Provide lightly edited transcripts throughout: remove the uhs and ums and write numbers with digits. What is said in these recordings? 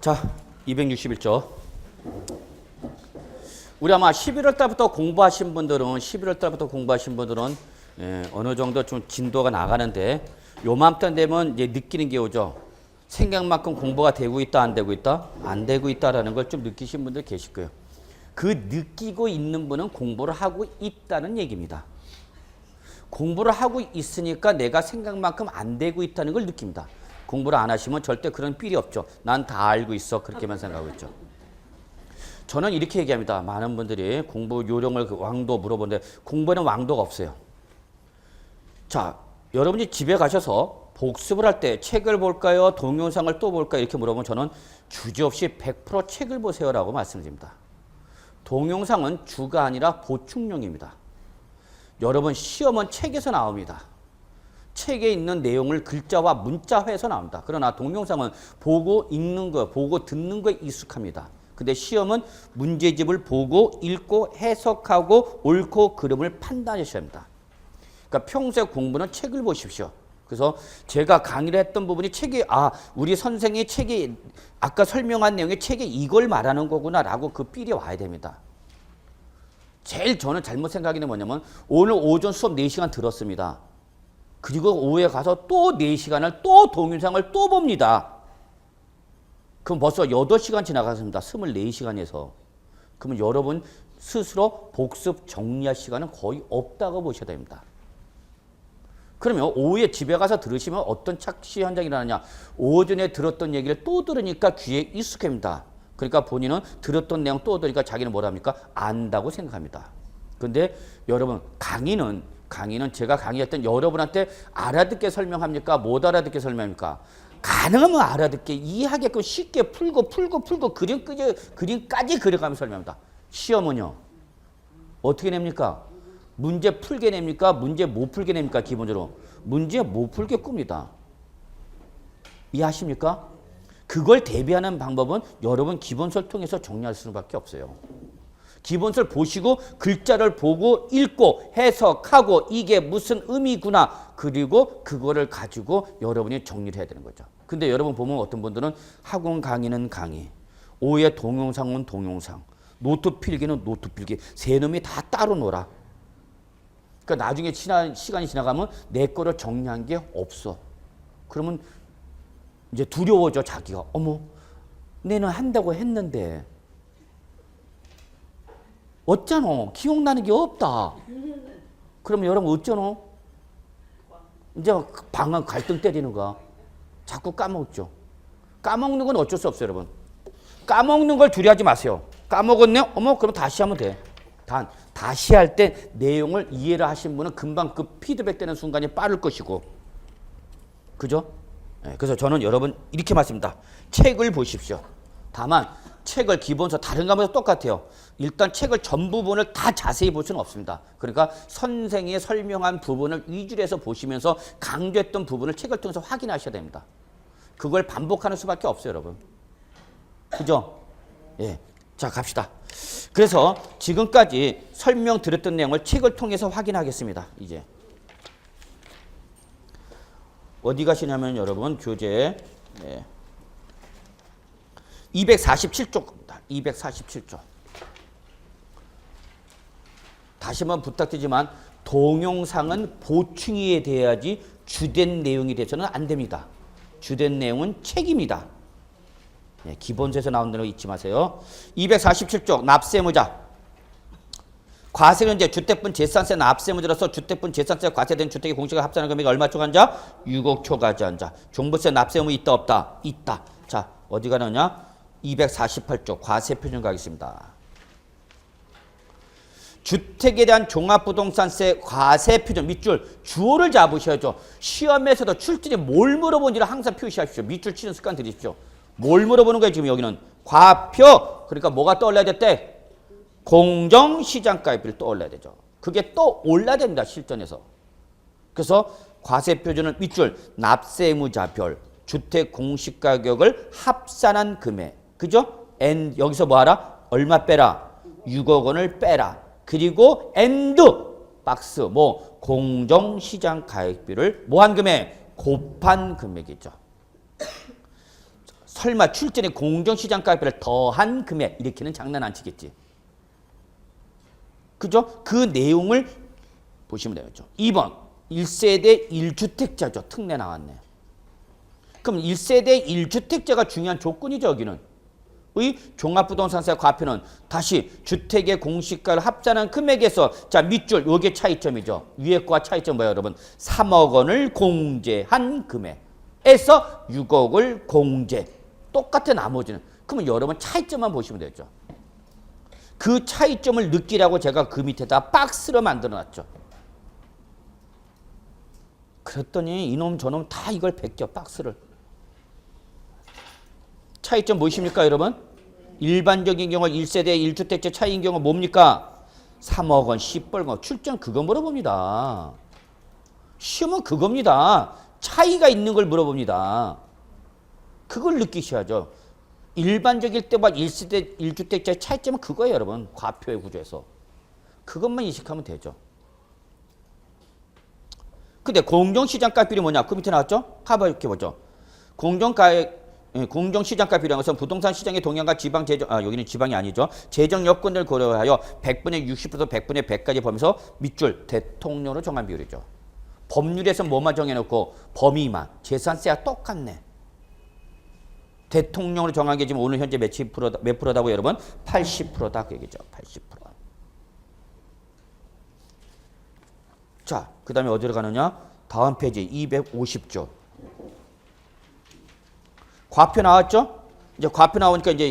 자, 261조. 우리 아마 11월 달부터 공부하신 분들은 어느 정도 좀 진도가 나가는데 요맘때 되면 이제 느끼는 게 오죠. 생각만큼 공부가 되고 있다, 안 되고 있다? 안 되고 있다라는 걸 좀 느끼신 분들 계실 거예요. 그 느끼고 있는 분은 공부를 하고 있다는 얘기입니다. 공부를 하고 있으니까 내가 생각만큼 안 되고 있다는 걸 느낍니다. 공부를 안 하시면 절대 그런 삘이 없죠. 난 다 알고 있어. 그렇게만 생각하고 있죠. 저는 이렇게 얘기합니다. 많은 분들이 공부 요령을 왕도 물어보는데 공부에는 왕도가 없어요. 자, 여러분이 집에 가셔서 복습을 할 때 책을 볼까요? 동영상을 또 볼까요? 이렇게 물어보면 저는 주저없이 100% 책을 보세요라고 말씀드립니다. 동영상은 주가 아니라 보충용입니다. 여러분 시험은 책에서 나옵니다. 책에 있는 내용을 글자와 문자화해서 나옵니다. 그러나 동영상은 보고 읽는 거, 보고 듣는 거에 익숙합니다. 근데 시험은 문제집을 보고 읽고 해석하고 옳고 그름을 판단하셔야 합니다. 그러니까 평소에 공부는 책을 보십시오. 그래서 제가 강의를 했던 부분이 책이 우리 선생이 책이 아까 설명한 내용이 책에 이걸 말하는 거구나라고 그 삘이 와야 됩니다. 제일 저는 잘못 생각이 뭐냐면 오늘 오전 수업 4시간 들었습니다. 그리고 오후에 가서 또 4시간을 또 동영상을 또 봅니다. 그럼 벌써 8시간 지나갔습니다. 24시간에서. 그러면 여러분 스스로 복습 정리할 시간은 거의 없다고 보셔야 됩니다. 그러면 오후에 집에 가서 들으시면 어떤 착시 현상이 일어나냐. 오전에 들었던 얘기를 또 들으니까 귀에 익숙합니다. 그러니까 본인은 들었던 내용 또 들으니까 자기는 뭐랍니까? 안다고 생각합니다. 근데 여러분 강의는 제가 강의할 땐 여러분한테 알아듣게 설명합니까? 못 알아듣게 설명합니까? 가능하면 알아듣게 이해하게끔 쉽게 풀고 그림까지 그려가면서 설명합니다. 시험은요. 어떻게 냅니까? 문제 풀게 냅니까? 문제 못 풀게 냅니까? 기본적으로. 문제 못 풀게 꿉니다. 이해하십니까? 그걸 대비하는 방법은 여러분 기본서를 통해서 정리할 수밖에 없어요. 기본서를 보시고 글자를 보고 읽고 해석하고 이게 무슨 의미구나. 그리고 그거를 가지고 여러분이 정리를 해야 되는 거죠. 근데 여러분 보면 어떤 분들은 학원 강의는 강의, 오후에 동영상은 동영상, 노트 필기는 노트 필기. 세 놈이 다 따로 놀아. 그러니까 나중에 시간이 지나가면 내 거를 정리한 게 없어. 그러면 이제 두려워져 자기가. 어머, 내는 한다고 했는데 어쩌노? 기억나는 게 없다. 그러면 여러분 어쩌노? 이제 방황 갈등 때리는 거야. 자꾸 까먹죠. 까먹는 건 어쩔 수 없어요, 여러분. 까먹는 걸 두려워하지 마세요. 까먹었네요? 어머, 그럼 다시 하면 돼. 다시 할 때 내용을 이해를 하신 분은 금방 그 피드백 되는 순간이 빠를 것이고. 그죠? 네, 그래서 저는 여러분 이렇게 말씀드립니다. 책을 보십시오. 다만 책을 기본서 다른 과목에서 똑같아요. 일단 책을 전 부분을 다 자세히 볼 수는 없습니다. 그러니까 선생이 설명한 부분을 위주로 해서 보시면서 강조했던 부분을 책을 통해서 확인하셔야 됩니다. 그걸 반복하는 수밖에 없어요, 여러분. 그죠? 예. 자, 갑시다. 그래서 지금까지 설명드렸던 내용을 책을 통해서 확인하겠습니다. 이제 어디 가시냐면 여러분 교재 247쪽 겁니다. 247쪽. 다시 한번 부탁드리지만 동영상은 보충이 돼야지 주된 내용이 돼서는 안 됩니다. 주된 내용은 책입니다. 네, 기본서에서 나온다는 거 잊지 마세요. 247쪽 납세무자. 과세는 주택분 재산세 납세무자로서 주택분 재산세 과세된 주택의 공시가 합산한 금액이 얼마 초과한자? 6억 초과한자. 종부세 납세 의무 있다 없다? 있다. 자, 어디 가느냐? 248쪽 과세표준 가겠습니다. 주택에 대한 종합부동산세 과세표준 밑줄 주어를 잡으셔야죠. 시험에서도 출제에 뭘 물어보는지를 항상 표시하십시오. 밑줄 치는 습관 들이십시오. 뭘 물어보는 거예요? 지금 여기는 과표. 그러니까 뭐가 떠올라야 됐대? 공정시장가액비를 떠올라야 되죠. 그게 떠올라야 됩니다. 실전에서. 그래서 과세표준은 밑줄 납세의무자별 주택 공시가격을 합산한 금액. 그죠? 여기서 뭐하라? 얼마 빼라? 6억 원을 빼라. 그리고 박스 공정시장가액비를 뭐한 금액? 곱한 금액이죠. 설마 출전에 공정시장가비를 더한 금액 이렇게는 장난 안 치겠지. 그죠? 그 내용을 보시면 되겠죠. 2번 1세대 1주택자죠. 특례 나왔네. 그럼 1세대 1주택자가 중요한 조건이죠. 여기는. 의 종합부동산세 과표는 다시 주택의 공시가를 합산한 금액에서 자 밑줄 요게 차이점이죠. 위에 거와 차이점 뭐예요 여러분? 3억 원을 공제한 금액에서 6억을 공제. 똑같은 나머지는. 그러면 여러분 차이점만 보시면 되죠. 그 차이점을 느끼라고 제가 그 밑에다 박스로 만들어놨죠. 그랬더니 이놈 저놈 다 이걸 베껴 박스를. 차이점 보이십니까 여러분? 일반적인 경우 1세대 1주택자 차이인 경우 뭡니까? 3억 원, 10벌건. 출전 그거 물어봅니다. 시험은 그겁니다. 차이가 있는 걸 물어봅니다. 그걸 느끼셔야죠. 일반적일 때와 1세대 1주택자의 차이점은 그거예요 여러분. 과표의 구조에서. 그것만 인식하면 되죠. 근데 공정시장가 비율이 뭐냐? 그 밑에 나왔죠? 한번 이렇게 보죠. 공정시장가 비율이라는 것은 부동산 시장의 동향과 지방 재정, 여기는 지방이 아니죠. 재정 여건을 고려하여 100분의 60에서 100분의 100까지 보면서 밑줄 대통령으로 정한 비율이죠. 법률에서 뭐만 정해놓고 범위만, 재산세와 똑같네. 대통령으로 정한 게 지금 오늘 현재 몇 프로다고 여러분? 80%다 그 얘기죠. 80%. 자, 그 다음에 어디로 가느냐? 다음 페이지 250조. 과표 나왔죠? 이제 과표 나오니까 이제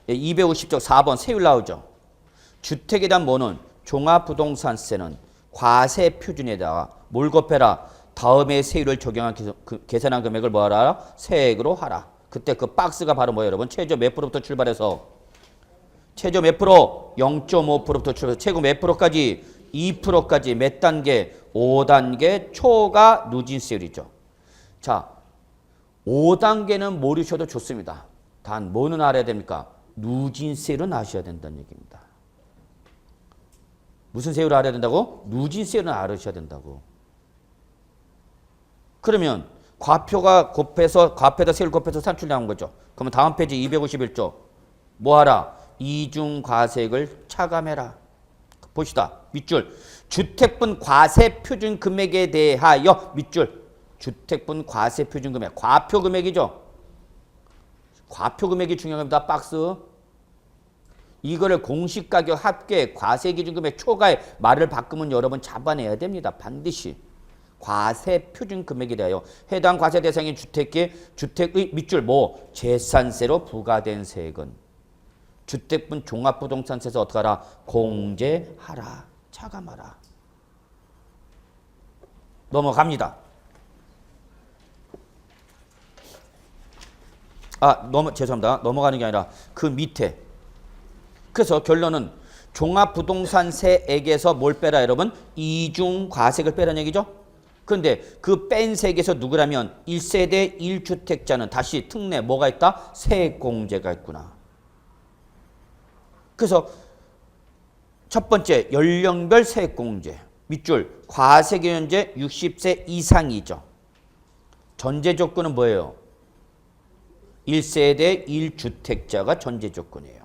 250조 4번 세율 나오죠. 주택에 대한 뭐는 종합부동산세는 과세 표준에다가 뭘 곱해라? 다음에 세율을 적용한 계산한 금액을 뭐하라? 세액으로 하라. 그때 그 박스가 바로 뭐예요 여러분? 최저 몇 프로부터 출발해서 최저 몇 프로? 0.5%부터 출발해서 최고 몇 프로까지? 2%까지 몇 단계? 5단계 초과 누진세율이죠. 자, 5단계는 모르셔도 좋습니다. 단 뭐는 알아야 됩니까? 누진세율은 아셔야 된다는 얘기입니다. 무슨 세율을 알아야 된다고? 누진세율은 알으셔야 된다고. 그러면 과표가 곱해서 과표에다 세율 곱해서 산출 나온 거죠. 그러면 다음 페이지 251조 뭐하라? 이중과세액을 차감해라. 봅시다. 밑줄 주택분 과세 표준 금액에 대하여 밑줄 주택분 과세 표준 금액 과표 금액이죠. 과표 금액이 중요한 겁니다. 박스. 이거를 공시가격 합계 과세 기준 금액 초과에 말을 바꾸면 여러분 잡아내야 됩니다. 반드시. 과세 표준 금액에 대하여 해당 과세 대상인 주택의 밑줄 뭐 재산세로 부과된 세액은 주택분 종합부동산세에서 어떻게 하라? 공제하라. 차감하라. 넘어갑니다. 죄송합니다. 넘어가는 게 아니라 그 밑에. 그래서 결론은 종합부동산세액에서 뭘 빼라 여러분? 이중과세액을 빼라는 얘기죠. 그런데 그 뺀 세액에서 누구라면 1세대 1주택자는 다시 특례 뭐가 있다? 세액공제가 있구나. 그래서 첫 번째 연령별 세액공제. 밑줄 과세기준제 60세 이상이죠. 전제 조건은 뭐예요? 1세대 1주택자가 전제 조건이에요.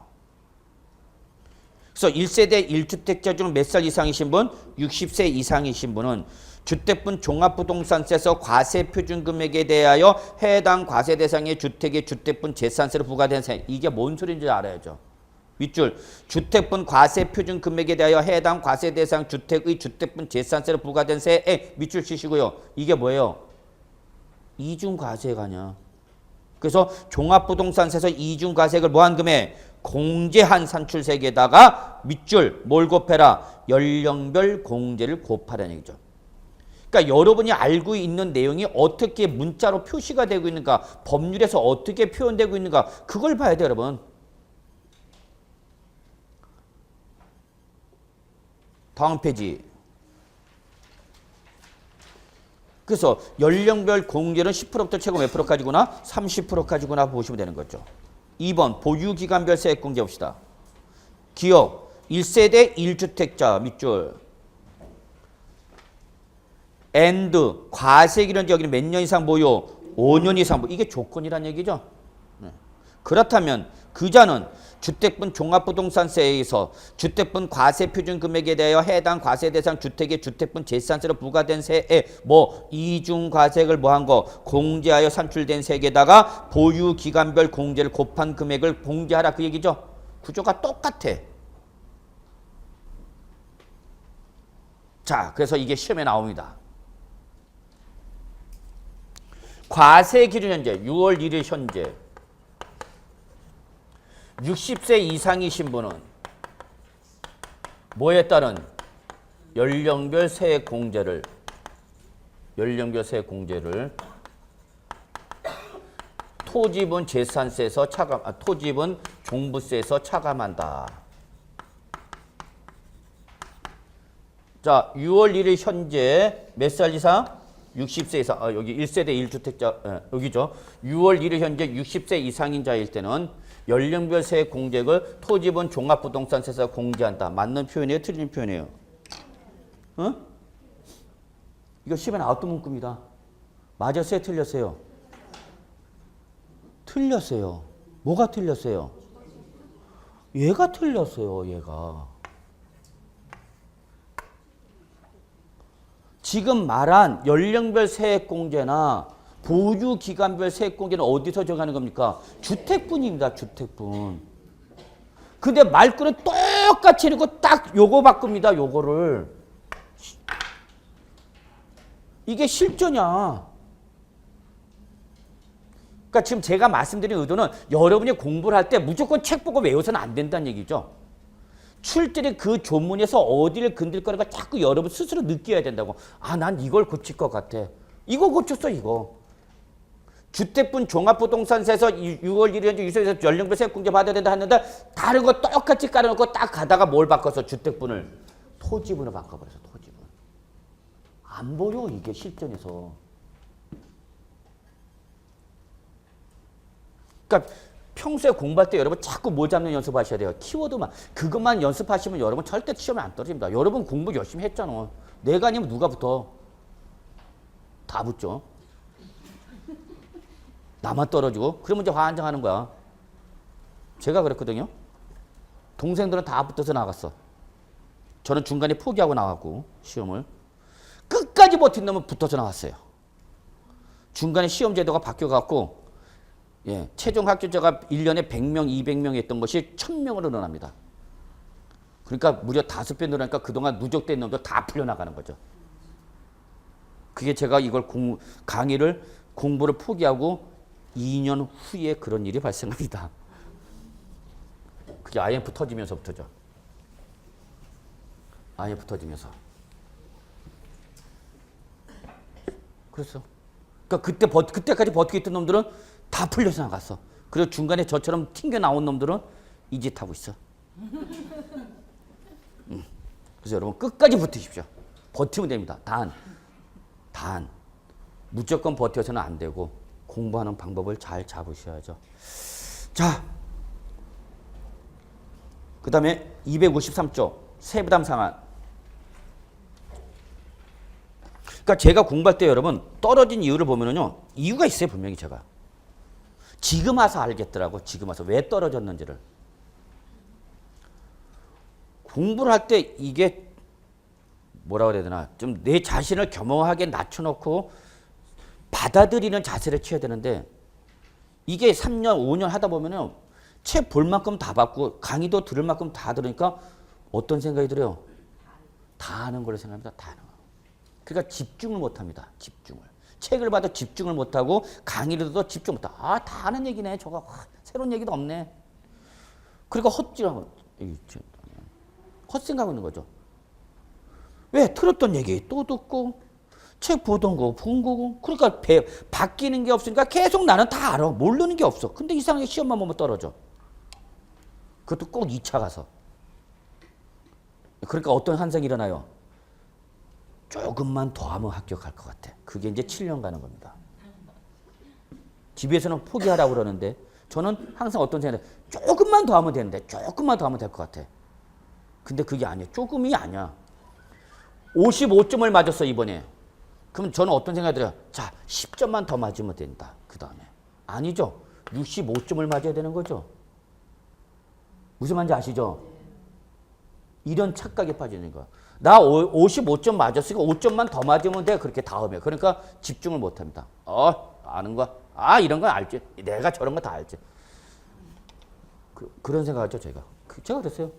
그래서 1세대 1주택자 중 몇 살 이상이신 분? 60세 이상이신 분은 주택분 종합부동산세에서 과세 표준금액에 대하여 해당 과세 대상의 주택의 주택분 재산세로 부과된 세액. 이게 뭔 소리인지 알아야죠. 밑줄 주택분 과세 표준금액에 대하여 해당 과세 대상 주택의 주택분 재산세로 부과된 세액. 밑줄 치시고요. 이게 뭐예요? 이중과세가 아니야. 그래서 종합부동산세에서 이중과세액을 뭐한 금액? 공제한 산출세액에다가 밑줄 뭘 곱해라? 연령별 공제를 곱하라는 얘기죠. 그러니까 여러분이 알고 있는 내용이 어떻게 문자로 표시가 되고 있는가, 법률에서 어떻게 표현되고 있는가, 그걸 봐야 돼요, 여러분. 다음 페이지. 그래서 연령별 공제는 10%부터 최고 몇 프로까지구나? 30%까지구나 보시면 되는 거죠. 2번 보유기간별 세액공제 봅시다. 기업 1세대 1주택자 밑줄 과세기는 여기는 몇 년 이상 보유? 5년 이상 보유. 이게 조건이란 얘기죠. 그렇다면 그자는 주택분 종합부동산세에서 주택분 과세표준 금액에 대하여 해당 과세 대상 주택의 주택분 재산세로 부과된 세에 뭐 이중과세액을 뭐한 거 공제하여 산출된 세액에다가 보유기간별 공제를 곱한 금액을 공제하라 그 얘기죠. 구조가 똑같아. 자, 그래서 이게 시험에 나옵니다. 과세 기준 현재 6월 1일 현재 60세 이상이신 분은 뭐에 따른 연령별 세액 공제를 토지분 재산세에서 토지분 종부세에서 차감한다. 자, 6월 1일 현재 몇 살 이상? 60세 이상. 여기 1세대 1주택자 여기죠. 6월 1일 현재 60세 이상인 자일 때는 연령별 세액 공제액을 토지분 종합부동산세에서 공제한다. 맞는 표현이에요? 틀린 표현이에요? 이거 시험에 나왔던 문구입니다. 맞았어요? 틀렸어요? 틀렸어요. 뭐가 틀렸어요? 얘가 틀렸어요. 얘가. 지금 말한 연령별 세액공제나 보유기간별 세액공제는 어디서 정하는 겁니까? 주택분입니다. 주택분. 근데 말글은 똑같이 해놓고 딱 요거 바꿉니다. 요거를. 이게 실전이야. 그러니까 지금 제가 말씀드린 의도는 여러분이 공부를 할 때 무조건 책 보고 외워서는 안 된다는 얘기죠. 출제리 그 조문에서 어디를 건들 거라고 자꾸 여러분 스스로 느껴야 된다고. 아, 난 이걸 고칠 것 같아. 이거 고쳤어, 이거. 주택분 종합부동산세에서 6월 1일 현재 유소에서 연령별 세액공제 받아야 된다 했는데 다른 거 똑같이 깔아놓고 딱 가다가 뭘 바꿔서 주택분을 토지분을 바꿔버려서 토지분. 안 보여, 이게 실전에서. 그러니까 평소에 공부할 때 여러분 자꾸 뭐 잡는 연습하셔야 돼요. 키워드만. 그것만 연습하시면 여러분 절대 시험에 안 떨어집니다. 여러분 공부 열심히 했잖아. 내가 아니면 누가 붙어? 다 붙죠. 나만 떨어지고 그러면 이제 환장하는 거야. 제가 그랬거든요. 동생들은 다 붙어서 나갔어. 저는 중간에 포기하고 나왔고 시험을. 끝까지 버틴 놈은 붙어서 나왔어요. 중간에 시험 제도가 바뀌어갖고 예, 최종 합격자가 1년에 100명, 200명 했던 것이 1000명으로 늘어납니다. 그러니까 무려 5배 늘어나니까 그동안 누적된 놈도 다 풀려나가는 거죠. 그게 제가 이걸 강의를 공부를 포기하고 2년 후에 그런 일이 발생합니다. 그게 IMF 터지면서부터죠. IMF 터지면서. 그랬어. 그러니까 그때까지 버티고 있던 놈들은 다 풀려서 나갔어. 그리고 중간에 저처럼 튕겨 나온 놈들은 이 짓 하고 있어. 그래서 여러분 끝까지 버티십시오. 버티면 됩니다. 단 무조건 버텨서는 안 되고 공부하는 방법을 잘 잡으셔야죠. 자, 그 다음에 253조 세부담 상한. 그러니까 제가 공부할 때 여러분 떨어진 이유를 보면은요 이유가 있어요. 분명히 제가 지금 와서 알겠더라고. 지금 와서 왜 떨어졌는지를. 공부를 할 때 이게 뭐라고 해야 되나 좀 내 자신을 겸허하게 낮춰놓고 받아들이는 자세를 취해야 되는데 이게 3년 5년 하다 보면은 책 볼 만큼 다 받고 강의도 들을 만큼 다 들으니까 어떤 생각이 들어요? 다 아는 걸로 생각합니다. 다 아는 거. 그러니까 집중을 못합니다. 집중을. 책을 봐도 집중을 못하고 강의를 들어도 집중 못하고 아, 다 아는 얘기네. 저거 새로운 얘기도 없네. 그러니까 헛생각하고 있는 거죠. 왜? 들었던 얘기 또 듣고 책 보던 거 본 거고 그러니까 바뀌는 게 없으니까 계속 나는 다 알아. 모르는 게 없어. 근데 이상하게 시험만 보면 떨어져. 그것도 꼭 2차 가서. 그러니까 어떤 현상이 일어나요? 조금만 더 하면 합격할 것 같아. 그게 이제 7년 가는 겁니다. 집에서는 포기하라고 그러는데 저는 항상 어떤 생각이 조금만 더 하면 되는데 조금만 더 하면 될 것 같아. 근데 그게 아니야. 조금이 아니야. 55점을 맞았어 이번에. 그럼 저는 어떤 생각이 들어요? 자, 10점만 더 맞으면 된다. 그 다음에. 아니죠. 65점을 맞아야 되는 거죠. 무슨 말인지 아시죠? 이런 착각에 빠지는 거야. 나 55점 맞았으니까 5점만 더 맞으면 돼. 그렇게 다음에. 그러니까 집중을 못 합니다. 아는 거야. 이런 건 알지. 내가 저런 거 다 알지. 그런 생각하죠, 제가. 제가 그랬어요.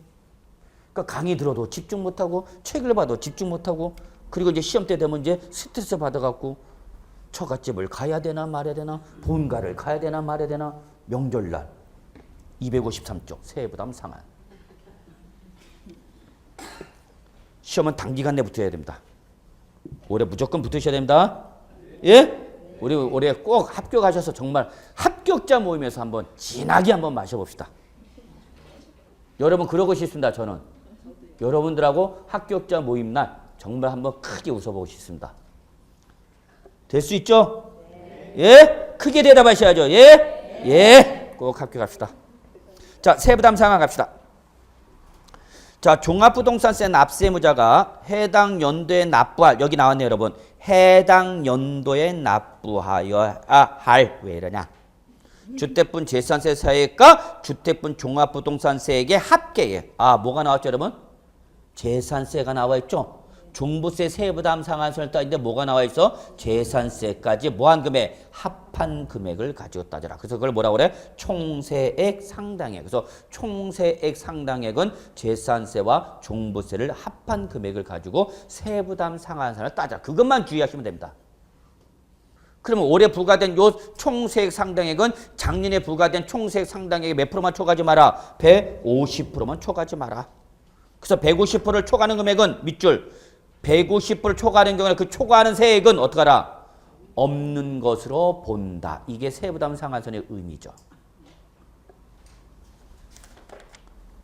그러니까 강의 들어도 집중 못 하고, 책을 봐도 집중 못 하고, 그리고 이제 시험 때 되면 이제 스트레스 받아갖고, 처갓집을 가야 되나 말아야 되나, 본가를 가야 되나 말아야 되나, 명절날 253쪽 새해부담 상한. 시험은 단기간 내 붙어야 됩니다. 올해 무조건 붙으셔야 됩니다. 예? 우리 올해 꼭 합격하셔서 정말 합격자 모임에서 한번 진하게 한번 마셔봅시다. 여러분 그러고 싶습니다. 저는 여러분들하고 합격자 모임 날 정말 한번 크게 웃어보고 싶습니다. 될 수 있죠? 예? 크게 대답하셔야죠. 예? 예? 꼭 합격합시다. 자, 세부담 상황 갑시다. 자, 종합부동산세 납세무자가 해당 연도에 납부할, 여기 나왔네요, 여러분. 해당 연도에 납부하여야 할, 왜 이러냐? 주택분 재산세 사액과 주택분 종합부동산세액의 합계에, 뭐가 나왔죠, 여러분? 재산세가 나와 있죠? 종부세 세부담 상한선을 따지는데 뭐가 나와 있어? 재산세까지 뭐한 금액? 합한 금액을 가지고 따져라. 그래서 그걸 뭐라고 그래? 총세액 상당액. 그래서 총세액 상당액은 재산세와 종부세를 합한 금액을 가지고 세부담 상한선을 따져. 그것만 주의하시면 됩니다. 그러면 올해 부과된 요 총세액 상당액은 작년에 부과된 총세액 상당액의 몇 프로만 초과하지 마라? 150%만 초과하지 마라. 그래서 150%를 초과하는 금액은 밑줄 150%를 초과하는 경우에 그 초과하는 세액은 어떻게 하라? 없는 것으로 본다. 이게 세부담 상한선의 의미죠.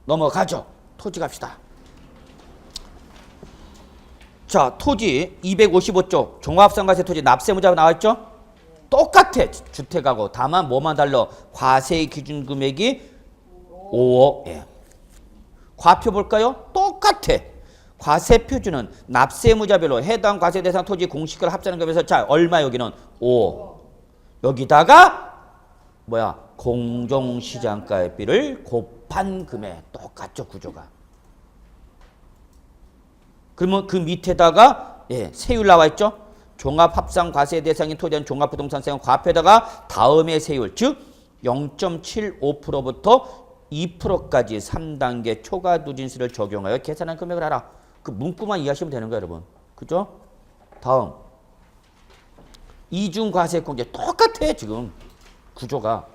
넘어가죠. 토지 갑시다. 자, 토지 255쪽 종합상가세 토지 납세무자가 나와있죠? 똑같아. 주택하고. 다만 뭐만 달라? 과세 기준 금액이 5억. 예. 과표 볼까요? 똑같아. 과세 표준은 납세무자별로 해당 과세 대상 토지 공시가를 합산한 금액에서 자 얼마 여기는 5. 여기다가 뭐야 공정시장가액비를 곱한 금액 똑같죠 구조가. 그러면 그 밑에다가 세율 나와 있죠. 종합합산 과세 대상인 토지는 종합부동산세는 과표에다가 다음의 세율 즉 0.75%부터 2%까지 3단계 초과 누진세를 적용하여 계산한 금액을 알아. 그 문구만 이해하시면 되는 거예요, 여러분. 그죠? 다음. 이중과세공제 똑같아, 지금. 구조가.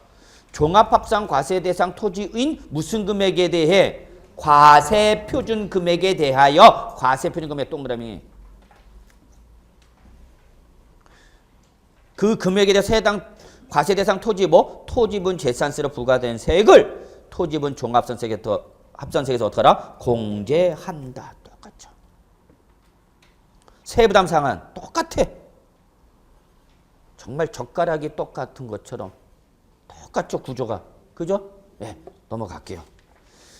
종합합산 과세 대상 토지인 무슨 금액에 대해 과세 표준 금액에 대하여 과세 표준 금액 동그라미. 그 금액에 대해서 해당 과세 대상 토지 토지분 재산세로 부과된 세액을 토지분 종합산세에서 합산세에서 어떻게 하라? 공제한다. 똑같죠. 세부담 상한 똑같아. 정말 젓가락이 똑같은 것처럼 똑같죠 구조가. 그죠? 네, 넘어갈게요.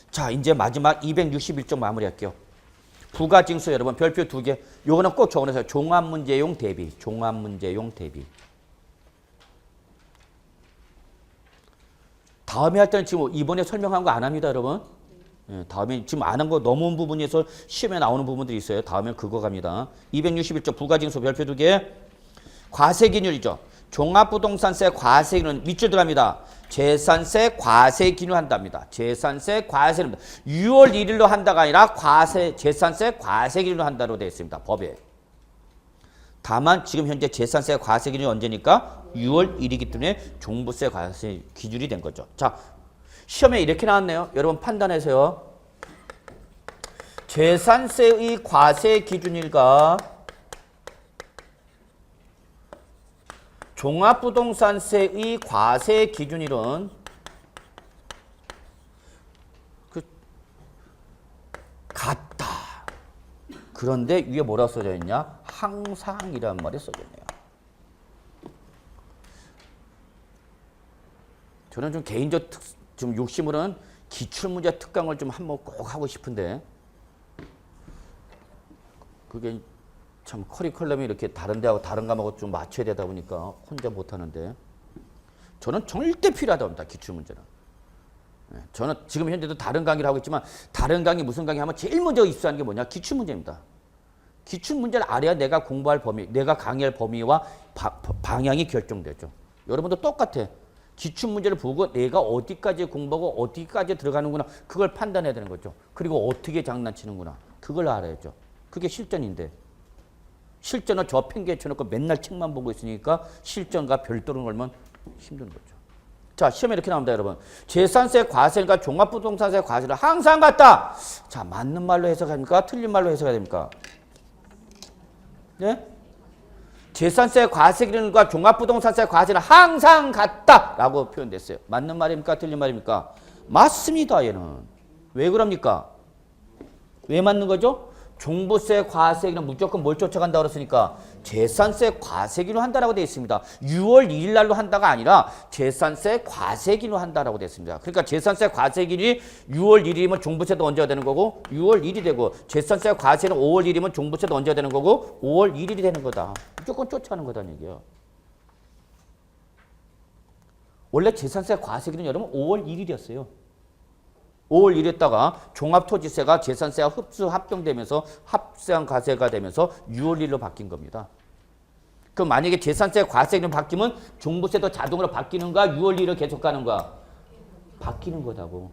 자, 이제 마지막 261쪽 마무리할게요. 부가징수 여러분 별표 2개. 요거는 꼭 적어놓으세요. 종합문제용 대비. 종합문제용 대비. 다음에 할 때는 지금 이번에 설명한 거 안 합니다, 여러분. 예, 다음에 지금 안 한 거 넘어온 부분에서 시험에 나오는 부분들이 있어요. 다음에 그거 갑니다. 261조 부가징수 별표 2개. 과세기준이죠. 종합부동산세 과세기준 밑줄 들어갑니다. 재산세 과세기준 한답니다. 재산세 과세기준. 6월 1일로 한다가 아니라 재산세 과세기준으로 한다로 되어 있습니다. 법에. 다만 지금 현재 재산세 과세 기준이 언제니까 6월 1일이기 때문에 종부세 과세 기준이 된 거죠. 자, 시험에 이렇게 나왔네요. 여러분 판단해서요. 재산세의 과세 기준일과 종합부동산세의 과세 기준일은 같다. 그런데 위에 뭐라 써져 있냐? 항상이란 말이 써져 있네요. 저는 좀 개인적 좀 욕심으로는 기출문제 특강을 좀 한번 꼭 하고 싶은데 그게 참 커리큘럼이 이렇게 다른 데하고 다른 과목하고 좀 맞춰야 되다 보니까 혼자 못 하는데 저는 절대 필요하다고 합니다. 기출문제는. 저는 지금 현재도 다른 강의를 하고 있지만 다른 강의 무슨 강의 하면 제일 먼저 입수하는 게 뭐냐? 기출문제입니다. 기출문제를 알아야 내가 공부할 범위, 내가 강의할 범위와 방향이 결정되죠. 여러분도 똑같아. 기출문제를 보고 내가 어디까지 공부하고 어디까지 들어가는구나 그걸 판단해야 되는 거죠. 그리고 어떻게 장난치는구나 그걸 알아야죠. 그게 실전인데 실전은 저 팽개에 쳐놓고 맨날 책만 보고 있으니까 실전과 별도로 걸면 힘든 거죠. 자, 시험에 이렇게 나옵니다, 여러분. 재산세 과세가 종합부동산세 과세를 항상 같다. 자, 맞는 말로 해석합니까? 틀린 말로 해석해야 됩니까? 네? 재산세 과세 기준과 종합부동산세 과세는 항상 같다라고 표현됐어요. 맞는 말입니까? 틀린 말입니까? 맞습니다, 얘는. 왜 그럽니까? 왜 맞는 거죠? 종부세 과세기는 무조건 뭘 쫓아간다고 그랬으니까 재산세 과세기로 한다라고 되어 있습니다. 6월 1일 날로 한다가 아니라 재산세 과세기로 한다라고 되어 있습니다. 그러니까 재산세 과세기일이 6월 1일이면 종부세도 얹어야 되는 거고 6월 1일이 되고 재산세 과세는 5월 1일이면 종부세도 얹어야 되는 거고 5월 1일이 되는 거다. 무조건 쫓아가는 거다는 얘기야. 원래 재산세 과세기는 여러분 5월 1일이었어요. 5월 1일에다가 종합토지세가 재산세와 흡수 합병되면서 합세한 과세가 되면서 6월 1일로 바뀐 겁니다. 그럼 만약에 재산세 과세기는 바뀌면 종부세도 자동으로 바뀌는가 6월 1일로 계속 가는가? 바뀌는 거다고.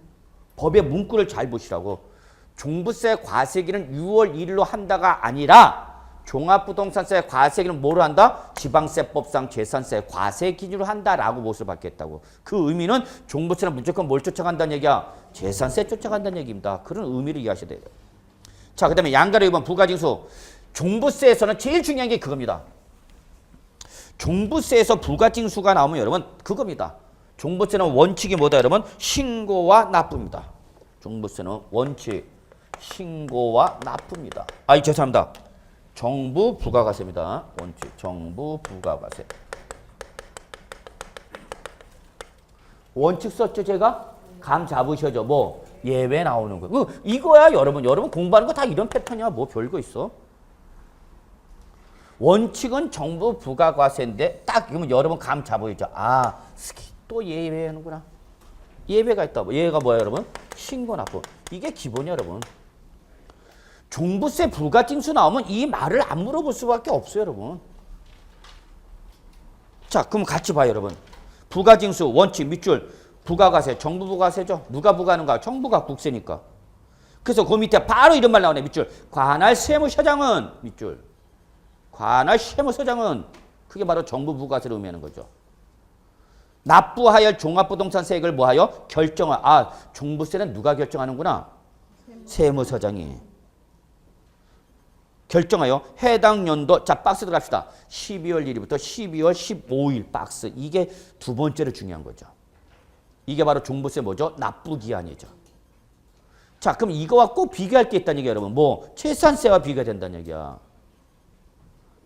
법의 문구를 잘 보시라고. 종부세 과세기는 6월 1일로 한다가 아니라 종합부동산세 과세기는 뭐로 한다? 지방세법상 재산세 과세 기준으로 한다라고 못을 받겠다고. 그 의미는 종부세는 무조건 뭘 쫓아간다는 얘기야? 재산세 쫓아간다는 얘기입니다. 그런 의미를 이해하셔야 돼요. 자, 그 다음에 양가로 2번 부가징수. 종부세에서는 제일 중요한 게 그겁니다. 종부세에서 부가징수가 나오면 여러분 그겁니다. 종부세는 원칙이 뭐다 여러분? 신고와 납부입니다. 종부세는 원칙, 신고와 납부입니다. 아이 죄송합니다. 정부 부가가세입니다. 원칙 정부 부가가세. 원칙 썼죠 제가? 감 잡으셔죠. 뭐 예외 나오는 거. 이거야 여러분. 여러분 공부하는 거 다 이런 패턴이야. 뭐 별거 있어? 원칙은 정부 부가가세인데 딱 그러면 여러분 감 잡으시죠. 아 또 예외하는구나. 예외가 있다. 예외가 뭐야 여러분? 신고 납부. 이게 기본이야 여러분. 종부세 부가징수 나오면 이 말을 안 물어볼 수밖에 없어요, 여러분. 자, 그럼 같이 봐요, 여러분. 부가징수, 원칙, 밑줄, 부가가세, 정부 부가세죠. 누가 부과하는가? 정부가 국세니까. 그래서 그 밑에 바로 이런 말 나오네, 밑줄. 관할 세무서장은, 밑줄. 관할 세무서장은, 그게 바로 정부 부가세를 의미하는 거죠. 납부하여 종합부동산세액을 뭐하여? 결정하. 아, 종부세는 누가 결정하는구나? 세무서장이. 결정하여 해당 연도 자 박스 들어갑시다. 12월 1일부터 12월 15일 박스. 이게 두 번째로 중요한 거죠. 이게 바로 종부세 뭐죠? 납부기한이죠. 자 그럼 이거와 꼭 비교할 게 있다는 얘기야 여러분. 뭐 재산세와 비교가 된다는 얘기야.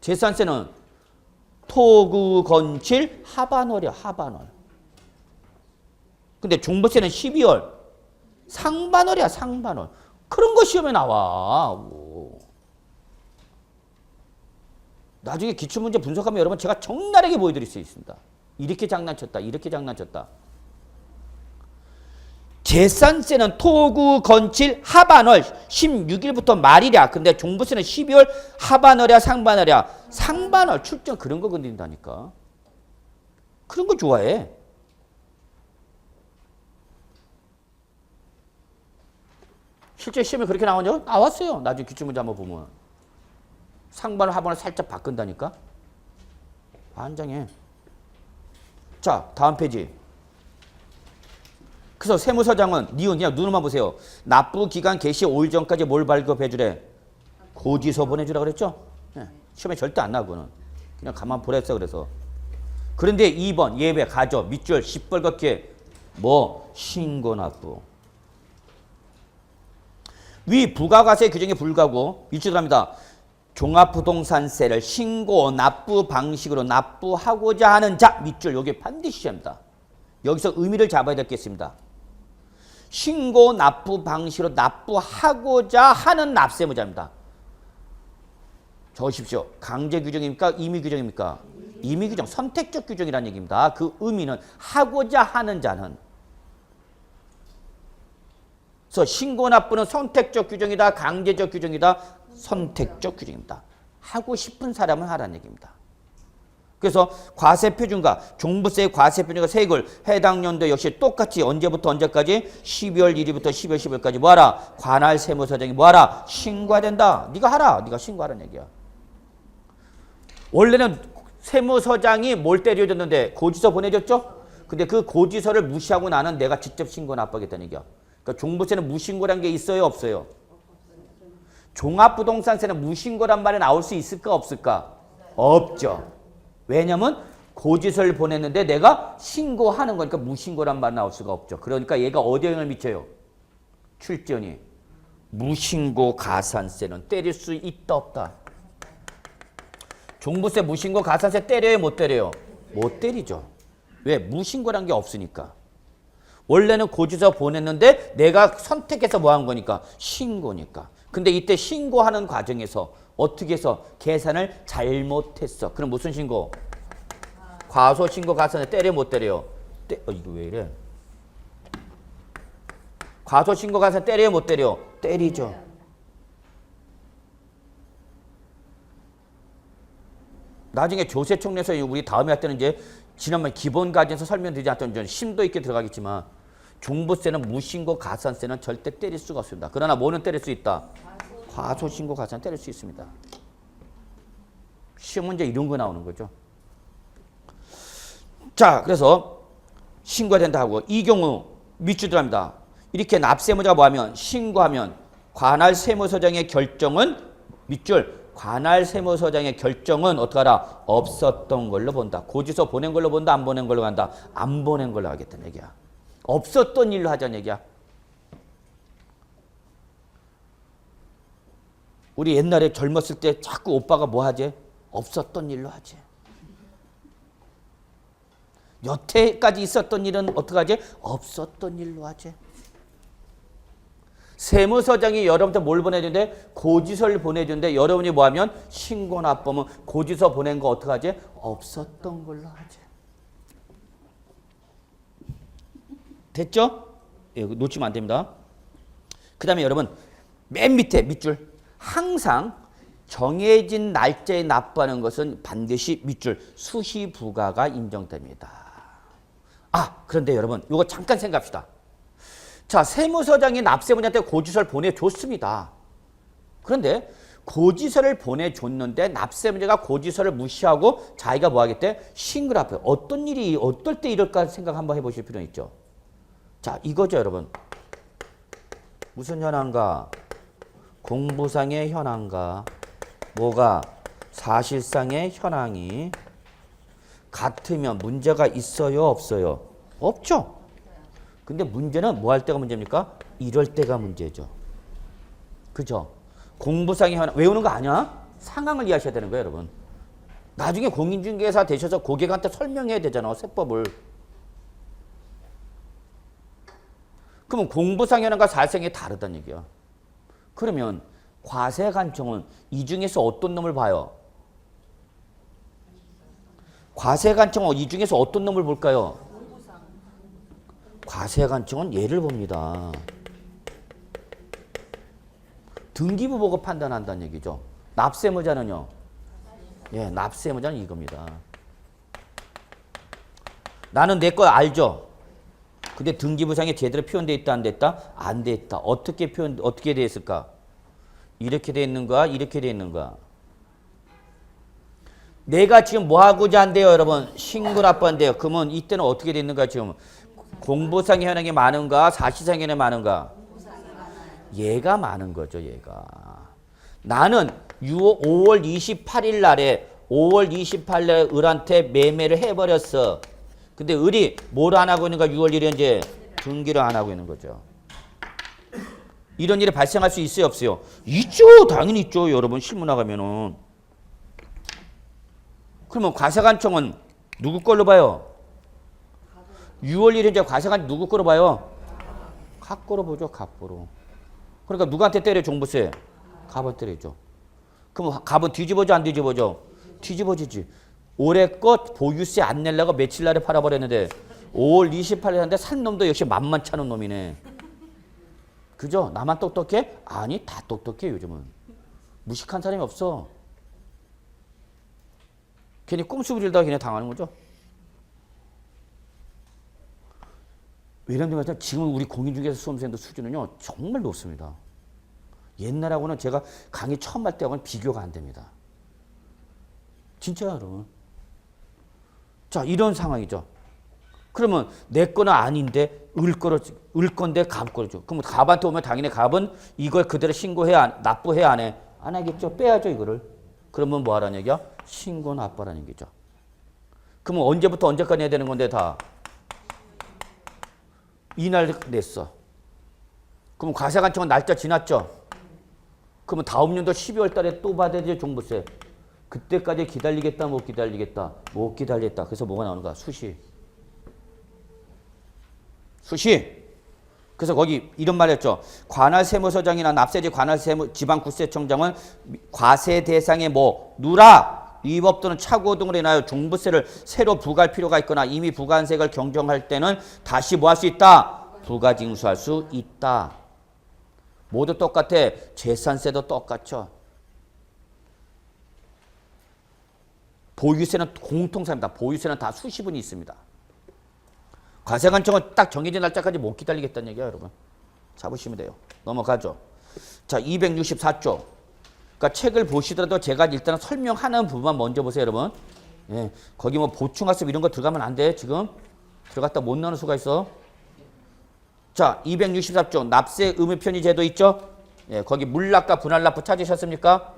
재산세는 토구 건칠 하반월이야. 하반월. 근데 종부세는 12월 상반월이야. 상반월. 그런 거 시험에 나와. 오. 나중에 기출문제 분석하면 여러분 제가 적나라하게 보여드릴 수 있습니다. 이렇게 장난쳤다. 이렇게 장난쳤다. 재산세는 토구 건칠 하반월 16일부터 말이랴. 근데 종부세는 12월 하반월이야 상반월이야. 상반월 출전 그런 거 건든다니까. 그런 거 좋아해. 실제 시험에 그렇게 나오죠? 나왔어요. 나중에 기출문제 한번 보면. 상반을 하반을 살짝 바꾼다니까? 환장해. 자, 다음 페이지. 그래서 세무서장은 니은 그냥 눈으로만 보세요. 납부기간 개시 5일 전까지 뭘 발급해주래? 고지서 보내주라 그랬죠? 네. 시험에 절대 안 나오고는. 그냥 가만 보랬어 그래서. 그런데 2번 예외 가져 밑줄 시뻘겋게 뭐 신고납부. 위 부가가세 규정에 불구하고 밑줄 들어갑니다. 종합부동산세를 신고 납부 방식으로 납부하고자 하는 자 밑줄 여기 반드시 합니다. 여기서 의미를 잡아야 되겠습니다. 신고 납부 방식으로 납부하고자 하는 납세무자입니다. 적으십시오. 강제 규정입니까? 임의 규정입니까? 임의 규정, 선택적 규정이라는 얘기입니다. 그 의미는 하고자 하는 자는. 그래서 신고 납부는 선택적 규정이다, 강제적 규정이다, 선택적 규정입니다. 하고 싶은 사람은 하라는 얘기입니다. 그래서 과세표준과 종부세의 과세표준과 세액을 해당 연도 역시 똑같이 언제부터 언제까지? 12월 1일부터 12월 10일까지 뭐하라? 관할 세무서장이 뭐하라? 신고해야 된다. 네가 하라. 네가 신고하라는 얘기야. 원래는 세무서장이 뭘 때려줬는데 고지서 보내줬죠? 근데 그 고지서를 무시하고 나는 내가 직접 신고 납부하겠다는 얘기야. 그러니까 종부세는 무신고란 게 있어요? 없어요? 종합부동산세는 무신고란 말이 나올 수 있을까? 없을까? 없죠. 왜냐면 고지서를 보냈는데 내가 신고하는 거니까 무신고란 말 나올 수가 없죠. 그러니까 얘가 어디에 영향을 미쳐요? 출전이. 무신고 가산세는 때릴 수 있다 없다? 종부세 무신고 가산세 때려요 못 때려요? 못 때리죠. 왜? 무신고란 게 없으니까. 원래는 고지서 보냈는데 내가 선택해서 뭐 한 거니까? 신고니까. 근데 이때 신고하는 과정에서 어떻게 해서 계산을 잘못했어. 그럼 무슨 신고? 과소신고 가산세 때려 못 때려요? 이거 왜 이래? 과소신고 가산세 때려요 못 때려요? 때리죠. 나중에 조세총례에서 우리 다음에 할 때는 이제 지난번 기본 과정에서 설명드리지 않았던 좀 심도 있게 들어가겠지만 종부세는 무신고 가산세는 절대 때릴 수가 없습니다. 그러나 뭐는 때릴 수 있다? 과소신고 가산 때릴 수 있습니다. 시험 문제 이런 거 나오는 거죠. 자, 그래서 신고해야 된다 하고 이 경우 밑줄 들어갑니다. 이렇게 납세무자가 뭐하면 신고하면 관할 세무서장의 결정은 밑줄 관할 세무서장의 결정은 어떡하라? 없었던 걸로 본다. 고지서 보낸 걸로 본다? 안 보낸 걸로 간다? 안 보낸 걸로 하겠다는 얘기야. 없었던 일로 하자는 얘기야. 우리 옛날에 젊었을 때 자꾸 오빠가 뭐 하지? 없었던 일로 하지. 여태까지 있었던 일은 어떡하지? 없었던 일로 하지. 세무서장이 여러분한테 뭘 보내주는데? 고지서를 보내주는데 여러분이 뭐 하면? 신고 납부하면 고지서 보낸 거 어떡하지? 없었던 걸로 하지. 됐죠? 예, 놓치면 안 됩니다. 그 다음에 여러분 맨 밑에 밑줄 항상 정해진 날짜에 납부하는 것은 반드시 밑줄 수시 부과가 인정됩니다. 그런데 여러분 이거 잠깐 생각합시다. 자, 세무서장이 납세무자한테 고지서를 보내줬습니다. 그런데 고지서를 보내줬는데 납세무자가 고지서를 무시하고 자기가 뭐 하겠대? 신고를 합해요. 어떤 일이 어떨 때 이럴까 생각 한번 해보실 필요는 있죠. 자, 이거죠 여러분. 무슨 현황과? 공부상의 현황과 뭐가? 사실상의 현황이 같으면 문제가 있어요 없어요? 없죠. 근데 문제는 뭐 할 때가 문제입니까? 이럴 때가 문제죠. 그죠? 공부상의 현황 외우는 거 아니야? 상황을 이해하셔야 되는 거예요 여러분. 나중에 공인중개사 되셔서 고객한테 설명해야 되잖아 세법을. 그러면 공부상 현황과 사실상이 다르다는 얘기야. 그러면 과세관청은 이 중에서 어떤 놈을 봐요? 과세관청은 이 중에서 어떤 놈을 볼까요? 과세관청은 얘를 봅니다. 등기부 보고 판단한다는 얘기죠. 납세무자는요? 예, 납세무자는 이겁니다. 나는 내 거 알죠? 근데 등기부상에 제대로 표현되어 있다 안 됐다? 안 됐다. 어떻게 되어 있을까? 이렇게 되어 있는가? 이렇게 되어 있는가? 내가 지금 뭐 하고자 한대요, 여러분? 신고 납부한대요. 그러면 이때는 어떻게 되어 있는가 지금? 공부상의 현황이 많은가? 사실상의 현황이 많은가? 얘가 많은 거죠, 얘가. 나는 5월 28일 날에 5월 28일 날에 을한테 매매를 해버렸어. 근데 을이 뭘 안 하고 있는가? 6월 1일에 이제 등기를 안 하고 있는 거죠. 이런 일이 발생할 수 있어요, 없어요? 있죠. 당연히 있죠. 여러분 실무 나가면은. 그러면 과세관청은 누구 걸로 봐요? 6월 1일에 이제 과세관 누구 걸로 봐요? 갑거로 보죠. 갑거로. 그러니까 누구한테 때려 종부세? 갑을 때리죠. 그럼 갑은 뒤집어져 안 뒤집어져? 뒤집어지지. 올해 것 보유세 안 내려고 며칠 날에 팔아버렸는데 5월 28일에 샀는데 산 놈도 역시 만만찮은 놈이네. 그죠? 나만 똑똑해? 아니 다 똑똑해 요즘은. 무식한 사람이 없어. 괜히 꼼수 부리다가 걔네 당하는 거죠. 왜냐면 지금 우리 공인중개사 수험생들 수준은요 정말 높습니다. 옛날하고는 제가 강의 처음 할 때하고는 비교가 안 됩니다. 진짜로. 자, 이런 상황이죠. 그러면 내 거는 아닌데 을 건데 갑 거죠. 그럼 갑한테 오면 당연히 갑은 이걸 그대로 신고해 납부해 안 해? 안 하겠죠. 빼야죠 이거를. 그러면 뭐 하라는 얘기야? 신고 납부하라는 얘기죠. 그러면 언제부터 언제까지 해야 되는 건데 다? 이날 냈어. 그럼 과세관청은 날짜 지났죠. 그러면 다음 연도 12월 달에 또 받아야 돼 종부세. 그때까지 기다리겠다 못 기다리겠다. 못 기다리겠다. 그래서 뭐가 나오는가? 수시. 그래서 거기 이런 말 했죠. 관할세무서장이나 납세지 지방국세청장은 과세 대상의 뭐 누락, 위법 또는 착오 등으로 인하여 종부세를 새로 부과할 필요가 있거나 이미 부과한 세액을 경정할 때는 다시 뭐 할 수 있다? 부가징수할 수 있다. 모두 똑같아. 재산세도 똑같죠. 보유세는 공통사입니다. 보유세는 다 수시분이 있습니다. 과세관청은 딱 정해진 날짜까지 못 기다리겠다는 얘기야, 여러분. 잡으시면 돼요. 넘어가죠. 자, 264조. 그러니까 책을 보시더라도 제가 일단 설명하는 부분만 먼저 보세요, 여러분. 예, 거기 뭐 보충학습 이런 거 들어가면 안 돼, 지금. 들어갔다 못 나오는 수가 있어. 자, 264조. 납세 의무 편의 제도 있죠? 예, 거기 물납과 분할납부 찾으셨습니까?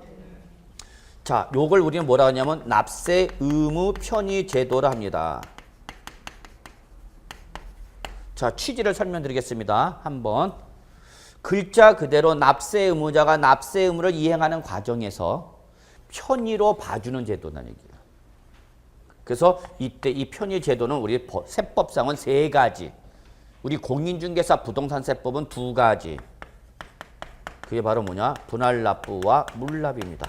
자, 요걸 우리는 뭐라 하냐면 납세 의무 편의 제도를 합니다. 자, 취지를 설명드리겠습니다. 한번. 글자 그대로 납세 의무자가 납세 의무를 이행하는 과정에서 편의로 봐주는 제도라는 얘기예요. 그래서 이때 이 편의 제도는 우리 세법상은 3가지. 우리 공인중개사 부동산세법은 2가지. 그게 바로 뭐냐? 분할납부와 물납입니다.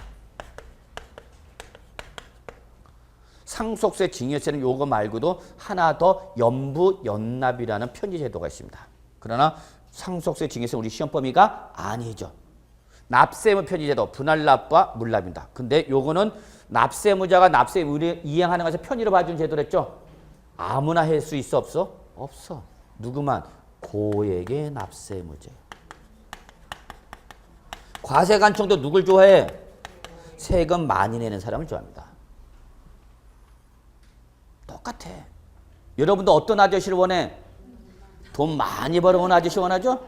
상속세, 증여세는 요거 말고도 하나 더 연부연납이라는 편의제도가 있습니다. 그러나 상속세, 증여세는 우리 시험 범위가 아니죠. 납세의무 편의제도, 분할납부와 물납입니다. 근데 요거는 납세의무자가 납세의무를 이행하는 것에 편의로 봐준 제도랬죠. 아무나 할 수 있어 없어? 없어. 누구만? 고액의 납세의무자예요. 과세관청도 누굴 좋아해? 세금 많이 내는 사람을 좋아합니다. 똑같아. 여러분도 어떤 아저씨를 원해? 돈 많이 벌어온 아저씨 원하죠?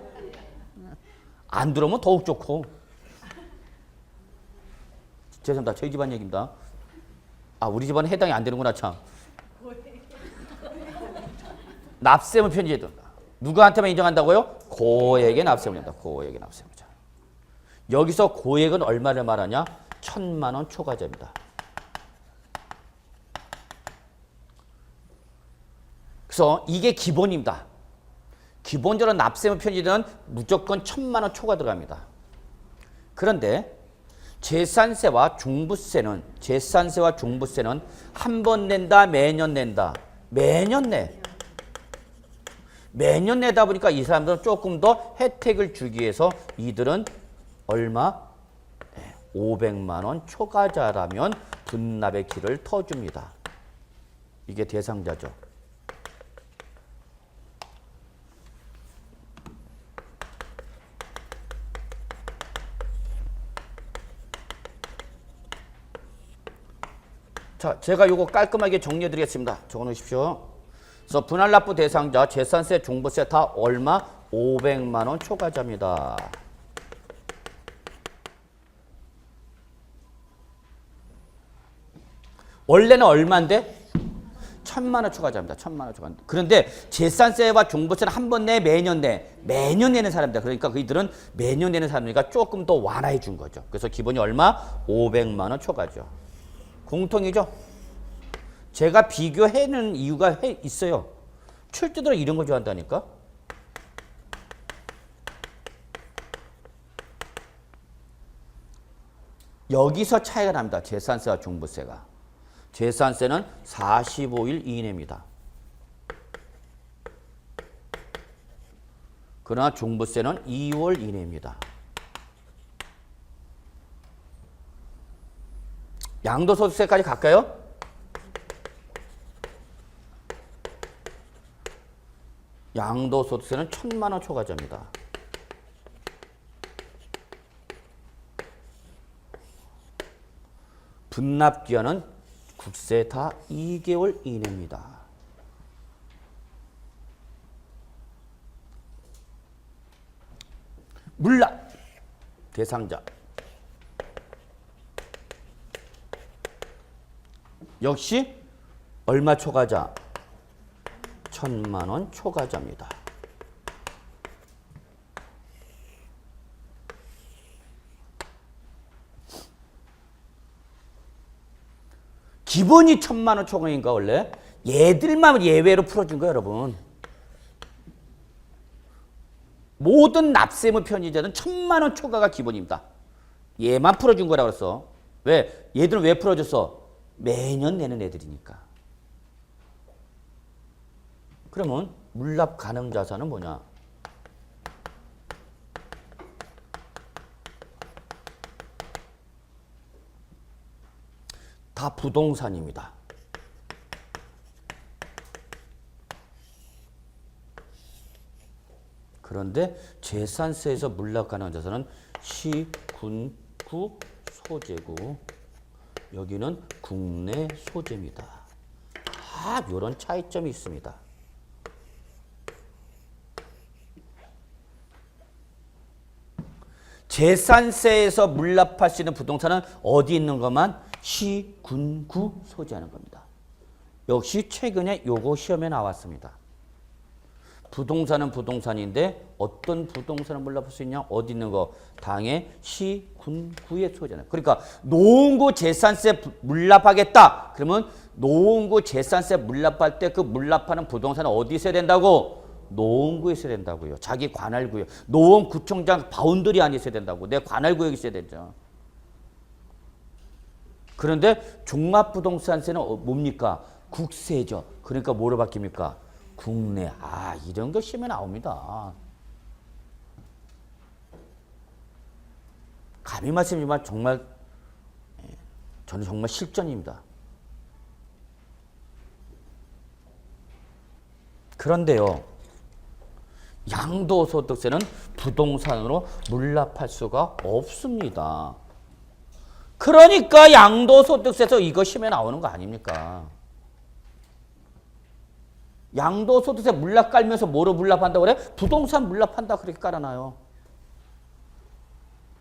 안 들어오면 더욱 좋고. 죄송합니다. 저희 집안 얘기입니다. 아, 우리 집안은 해당이 안 되는구나, 참. 납세의무 편의제도. 누구한테만 인정한다고요? 고액의 납세의무 인정한다. 고액의 납세의무자. 여기서 고액은 얼마를 말하냐? 1,000만 원 초과자입니다. 그래서 이게 기본입니다. 기본적으로 납세의무 편의제도는 무조건 1,000만 원 초과 들어갑니다. 그런데 재산세와 종부세는 한 번 낸다, 매년 낸다. 매년 내. 매년 내다 보니까 이 사람들은 조금 더 혜택을 주기 위해서 이들은 얼마? 500만 원 초과자라면 분납의 길을 터줍니다. 이게 대상자죠. 자, 제가 요거 깔끔하게 정리해 드리겠습니다. 적어 놓으십시오. 그래서 분할납부 대상자, 재산세, 종부세 다 얼마? 500만 원 초과자입니다. 원래는 얼마인데? 1,000만 원 초과자입니다. 1,000만 원 초과. 그런데 재산세와 종부세는 한 번 내, 매년 내. 매년 내는 사람이다. 그러니까 그들은 매년 내는 사람이니까 조금 더 완화해 준 거죠. 그래서 기본이 얼마? 500만 원 초과죠. 공통이죠. 제가 비교해는 이유가 있어요. 출제들은 이런 거 좋아한다니까. 여기서 차이가 납니다. 재산세와 종부세가. 재산세는 45일 이내입니다. 그러나 종부세는 2월 이내입니다. 양도소득세까지 갈까요? 양도소득세는 1,000만 원 초과자입니다. 분납기한은 국세 다 2개월 이내입니다. 물납 대상자 역시 얼마 초과자? 1,000만 원 초과자입니다. 기본이 1,000만 원 초과인가 원래? 얘들만 예외로 풀어준 거예요, 여러분. 모든 납세의무 편의자는 1,000만 원 초과가 기본입니다. 얘만 풀어준 거라고 그랬어. 왜? 얘들은 왜 풀어줬어? 매년 내는 애들이니까. 그러면 물납 가능 자산은 뭐냐? 다 부동산입니다. 그런데 재산세에서 물납 가능한 자산은 시, 군, 구 소재고 여기는 국내 소재입니다. 다 이런 차이점이 있습니다. 재산세에서 물납할 수 있는 부동산은 어디 있는 것만 시, 군, 구 소재하는 겁니다. 역시 최근에 요거 시험에 나왔습니다. 부동산은 부동산인데 어떤 부동산을 물납할 수 있냐? 어디 있는 거? 당해 시, 군, 구의 소재는. 그러니까 노원구 재산세 물납하겠다. 그러면 노원구 재산세 물납할 때 그 물납하는 부동산은 어디 있어야 된다고? 노원구에 있어야 된다고요. 자기 관할구역. 노원구청장 바운더리 안에 있어야 된다고. 내 관할구역에 있어야 되죠. 그런데 종합부동산세는 뭡니까? 국세죠. 그러니까 뭐로 바뀝니까? 국내. 아, 이런 거 시험에 나옵니다. 감히 말씀드리지만 정말 저는 정말 실전입니다. 그런데요. 양도소득세는 부동산으로 물납할 수가 없습니다. 그러니까 양도소득세에서 이거 시험에 나오는 거 아닙니까? 양도소득세 물납 깔면서 뭐로 물납한다고 그래? 부동산 물납한다 그렇게 깔아놔요.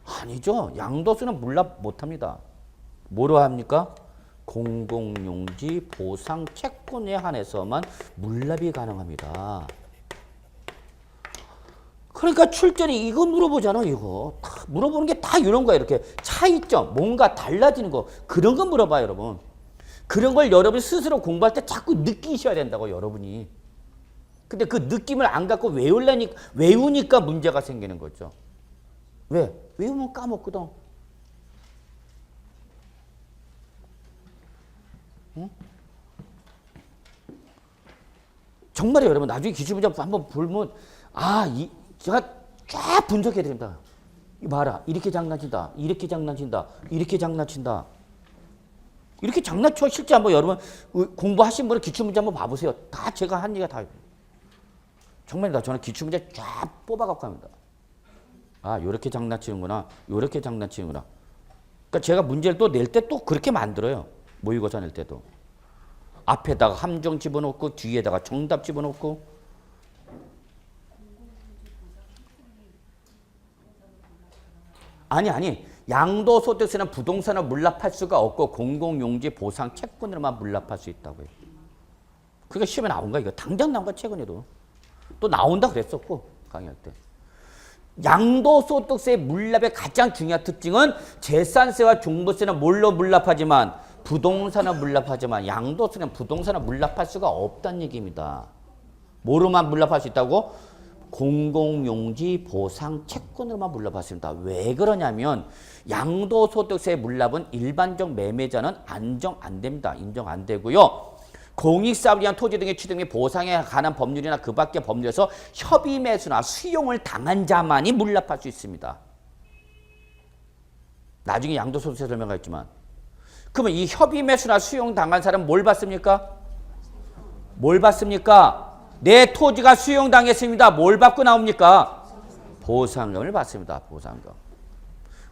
아니죠. 양도세는 물납 못합니다. 뭐로 합니까? 공공용지 보상 채권에 한해서만 물납이 가능합니다. 그러니까 출전이 이거 물어보잖아. 이거 다 물어보는 게 다 이런 거야. 이렇게 차이점 뭔가 달라지는 거 그런 거 물어봐요, 여러분. 그런 걸 여러분이 스스로 공부할 때 자꾸 느끼셔야 된다고, 여러분이. 근데 그 느낌을 안 갖고 외우니까 문제가 생기는 거죠. 왜? 외우면 까먹거든. 응? 정말요, 여러분. 나중에 기출문제 한번 보면 제가 쫙 분석해야 됩니다. 봐라. 이렇게 장난친다. 이렇게 장난친다. 이렇게 장난친다. 이렇게 장난쳐. 실제 한번 여러분 공부하신 분은 기출문제 한번 봐보세요. 다 제가 한 얘기가 다. 정말이다. 저는 기출문제 쫙 뽑아갖고 합니다. 아, 요렇게 장난치는구나. 요렇게 장난치는구나. 그러니까 제가 문제를 또 낼 때 또 그렇게 만들어요. 모의고사 낼 때도. 앞에다가 함정 집어넣고 뒤에다가 정답 집어넣고. 아니. 양도소득세는 부동산을 물납할 수가 없고 공공용지 보상 채권으로만 물납할 수 있다고요. 그게 시험에 나온 거야. 이거 당장 나온 거야. 최근에도. 또 나온다 그랬었고 강의할 때. 양도소득세 물납의 가장 중요한 특징은 재산세와 종부세는 뭘로 물납하지만 부동산을 물납하지만 양도세는 부동산을 물납할 수가 없다는 얘기입니다. 뭐로만 물납할 수 있다고? 공공용지 보상 채권으로만 물러받습니다. 왜 그러냐면 양도소득세 물납은 일반적 매매자는 안정 안 됩니다. 인정 안 되고요. 공익사업을 위한 토지 등의 취득 및 보상에 관한 법률이나 그 밖의 법률에서 협의 매수나 수용을 당한 자만이 물납할 수 있습니다. 나중에 양도소득세 설명하겠지만. 그러면 이 협의 매수나 수용 당한 사람은 뭘 받습니까? 뭘 받습니까? 내 토지가 수용당했습니다. 뭘 받고 나옵니까? 보상금을 받습니다. 보상금.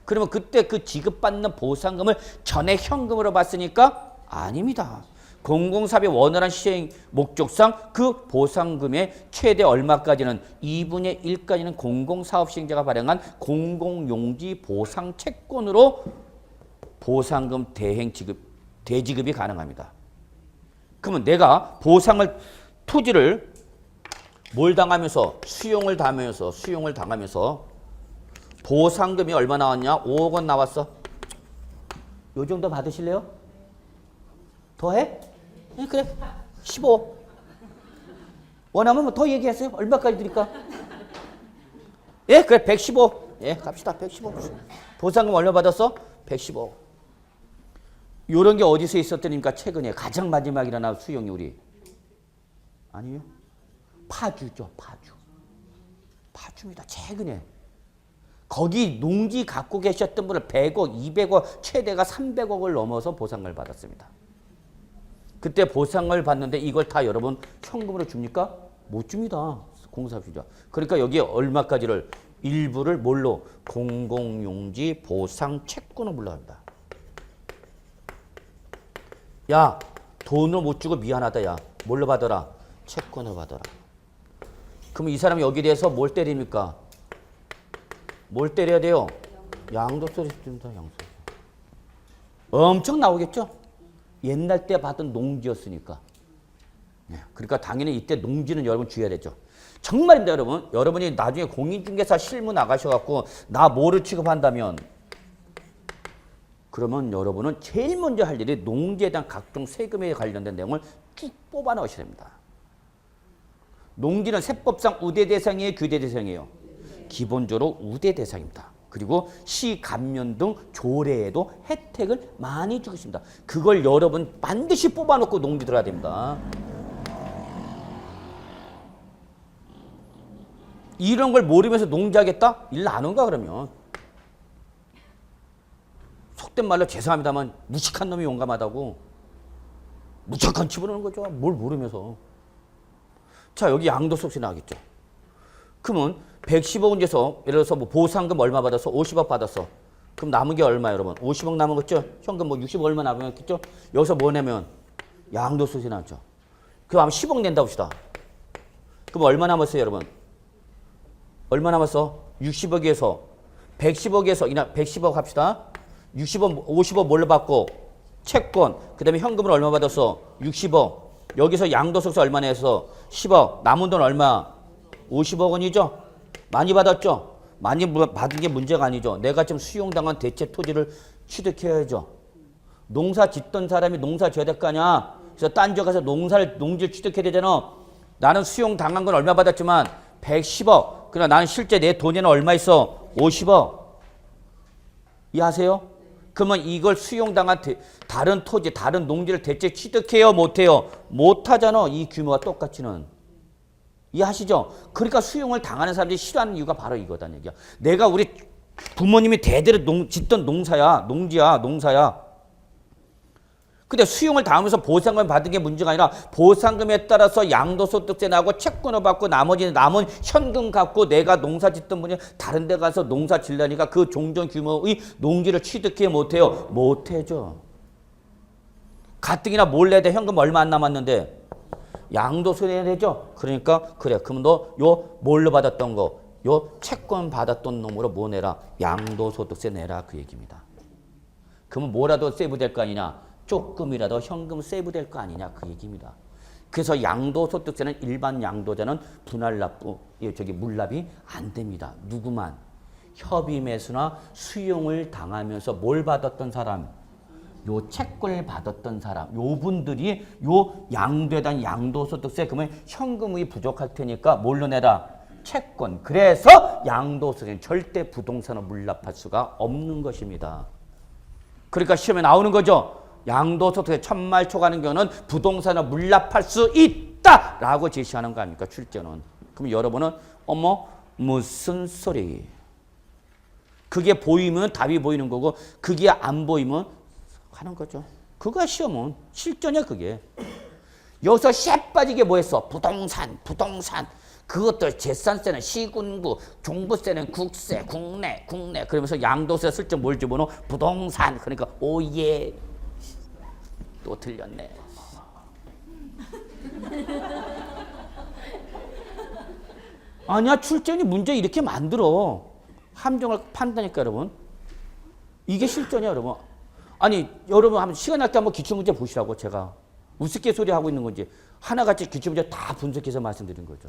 그러면 그때 그 지급받는 보상금을 전액 현금으로 받으니까 아닙니다. 공공사업의 원활한 시행 목적상 그 보상금의 최대 얼마까지는 2분의 1까지는 공공사업 시행자가 발행한 공공용지 보상 채권으로 보상금 대지급이 가능합니다. 그러면 내가 보상을 토지를 뭘 당하면서 수용을 당하면서 보상금이 얼마 나왔냐? 5억 원 나왔어. 요 정도 받으실래요? 더해? 네, 그래. 15. 원하면 뭐 더 얘기하세요. 얼마까지 드릴까? 예, 그래. 115. 예, 갑시다. 115. 보상금 얼마 받았어? 115. 요런 게 어디서 있었더니까 최근에 가장 마지막에 일어난 수용이 우리 아니요? 파주죠. 파주입니다. 최근에. 거기 농지 갖고 계셨던 분을 100억, 200억, 최대가 300억을 넘어서 보상을 받았습니다. 그때 보상을 받는데 이걸 다 여러분 현금으로 줍니까? 못 줍니다. 공사업주죠. 그러니까 여기에 얼마까지를 일부를 뭘로? 공공용지 보상 채권을 물러갑니다. 야, 돈을 못 주고 미안하다. 야, 뭘로 받아라? 채권을 받아라. 그럼 이 사람이 여기에 대해서 뭘 때립니까? 뭘 때려야 돼요? 양도소득세 줍니다. 양도소득세. 엄청 나오겠죠? 옛날 때 받던 농지였으니까. 그러니까 당연히 이때 농지는 여러분 주의해야 되죠. 정말입니다, 여러분. 여러분이 나중에 공인중개사 실무 나가셔갖고 나 뭐를 취급한다면 그러면 여러분은 제일 먼저 할 일이 농지에 대한 각종 세금에 관련된 내용을 쭉 뽑아 넣으셔야 됩니다. 농지는 세법상 우대 대상이에요? 규대 대상이에요? 기본적으로 우대 대상입니다. 그리고 시, 감면 등 조례에도 혜택을 많이 주고 있습니다. 그걸 여러분 반드시 뽑아놓고 농지 들어야 됩니다. 이런 걸 모르면서 농지하겠다? 일 나눈가 그러면. 속된 말로 죄송합니다만 무식한 놈이 용감하다고. 무척한 집어넣는 거죠. 뭘 모르면서. 자, 여기 양도소득세 나가겠죠. 그러면 110억 원에서 예를 들어서 뭐 보상금 얼마 받았어? 50억 받았어. 그럼 남은 게 얼마 여러분? 50억 남은 거죠? 현금 뭐 60억 얼마 남았겠죠? 여기서 뭐 내면 양도소득세 나왔죠. 그럼 아마 10억 낸다 봅시다. 그럼 얼마 남았어요 여러분? 얼마 남았어? 60억에서 110억에서 이나 110억 합시다. 60억 50억 뭘로 받고 채권 그다음에 현금으로 얼마 받았어? 60억. 여기서 양도소득세 얼마 내서 10억. 남은 돈 얼마? 50억 원이죠? 많이 받았죠? 많이 받은 게 문제가 아니죠. 내가 지금 수용당한 대체 토지를 취득해야죠. 농사 짓던 사람이 농사 지어야 될 거 아니야. 그래서 딴 데 가서 농지를 취득해야 되잖아. 나는 수용당한 건 얼마 받았지만 110억. 그러나 나는 실제 내 돈에는 얼마 있어? 50억. 이해하세요? 그러면 이걸 수용당한 다른 토지, 다른 농지를 대체 취득해요? 못해요? 못하잖아. 이 규모가 똑같이는. 이해하시죠? 그러니까 수용을 당하는 사람들이 싫어하는 이유가 바로 이거다는 얘기야. 내가 우리 부모님이 대대로 짓던 농사야. 농지야. 농사야. 근데 수용을 당하면서 보상금 받은 게 문제가 아니라 보상금에 따라서 양도소득세 나고 채권을 받고 나머지 남은 현금 갖고 내가 농사 짓던 분이 다른 데 가서 농사 질라니까 그 종전 규모의 농지를 취득해 못해요? 못해죠. 가뜩이나 몰래 대 현금 얼마 안 남았는데 양도세 내야 되죠? 그러니까 그래. 그럼 너 요 뭘로 받았던 거? 요 채권 받았던 놈으로 뭐 내라? 양도소득세 내라 그 얘기입니다. 그러면 뭐라도 세이브 될 거 아니냐? 조금이라도 현금 세이브 될 거 아니냐 그 얘기입니다. 그래서 양도소득세는 일반 양도자는 물납이 안 됩니다. 누구만? 협의매수나 수용을 당하면서 뭘 받았던 사람? 요 채권을 받았던 사람, 요 분들이 요 양도에 대한 양도소득세 그러면 현금이 부족할 테니까 뭘로 내라? 채권. 그래서 양도세는 절대 부동산을 물납할 수가 없는 것입니다. 그러니까 시험에 나오는 거죠. 양도소득세 천만 초과하는 경우는 부동산을 물납할 수 있다라고 제시하는 거 아닙니까? 출제는. 그럼 여러분은 어머 무슨 소리? 그게 보이면 답이 보이는 거고 그게 안 보이면 하는 거죠. 그거 시험은 실전이야 그게. 여기서 쎄 빠지게 뭐 했어? 부동산. 그것도 재산세는 시군구, 종부세는 국세, 국내. 그러면서 양도세 슬쩍 뭘 집어넣어? 부동산. 그러니까 오예. 또 틀렸네. 아니야 출제원이 문제 이렇게 만들어. 함정을 판다니까 여러분. 이게 실전이야 여러분. 아니 여러분 한번 시간 날 때 한번 기출문제 보시라고 제가. 우습게소리 하고 있는 건지 하나같이 기출문제 다 분석해서 말씀드린 거죠.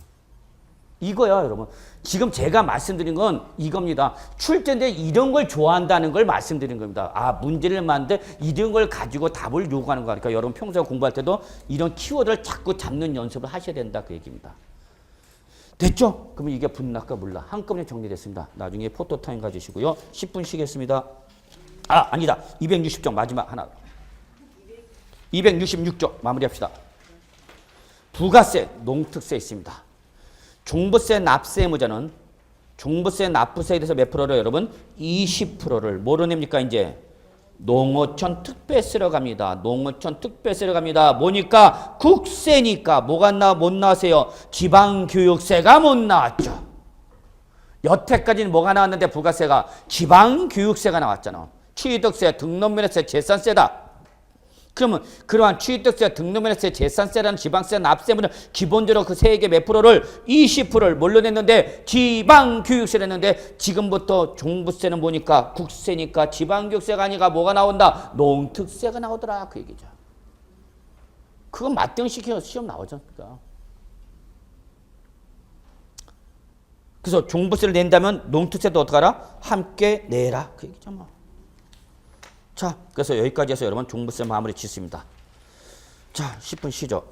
이거야 여러분. 지금 제가 말씀드린 건 이겁니다. 출제인데 이런 걸 좋아한다는 걸 말씀드린 겁니다. 아 문제를 만들 이런 걸 가지고 답을 요구하는 거니까 그러니까 여러분 평소에 공부할 때도 이런 키워드를 자꾸 잡는 연습을 하셔야 된다 그 얘기입니다. 됐죠? 그러면 이게 분락과 물락 한꺼번에 정리됐습니다. 나중에 포토타임 가지시고요. 10분 쉬겠습니다. 아 아니다. 260쪽 마지막 하나. 266쪽 마무리합시다. 부가세, 농특세 있습니다. 종부세 납세 의무자는 종부세 납부세에 대해서 몇 프로를 여러분? 20%를 뭐로 냅니까 이제? 농어촌 특별세로 갑니다. 농어촌 특별세로 갑니다. 뭐니까? 국세니까 뭐가 못 나왔어요? 지방교육세가 못 나왔죠. 여태까지는 뭐가 나왔는데 부가세가 지방교육세가 나왔잖아. 취득세, 등록면허세, 재산세다. 그러면 그러한 취득세, 등록면허세, 재산세라는 지방세 납세물은 기본적으로 그 세 개 몇 프로를 20%를 뭘로 냈는데 지방교육세를 냈는데 지금부터 종부세는 뭐니까 국세니까 지방교육세가 아니라 뭐가 나온다? 농특세가 나오더라 그 얘기죠. 그건 맞대응시켜서 시험 나오잖아. 그래서 종부세를 낸다면 농특세도 어떡하라? 함께 내라 그 얘기죠 뭐. 자, 그래서 여기까지 해서 여러분 종부세 마무리 짓습니다. 자, 10분 쉬죠.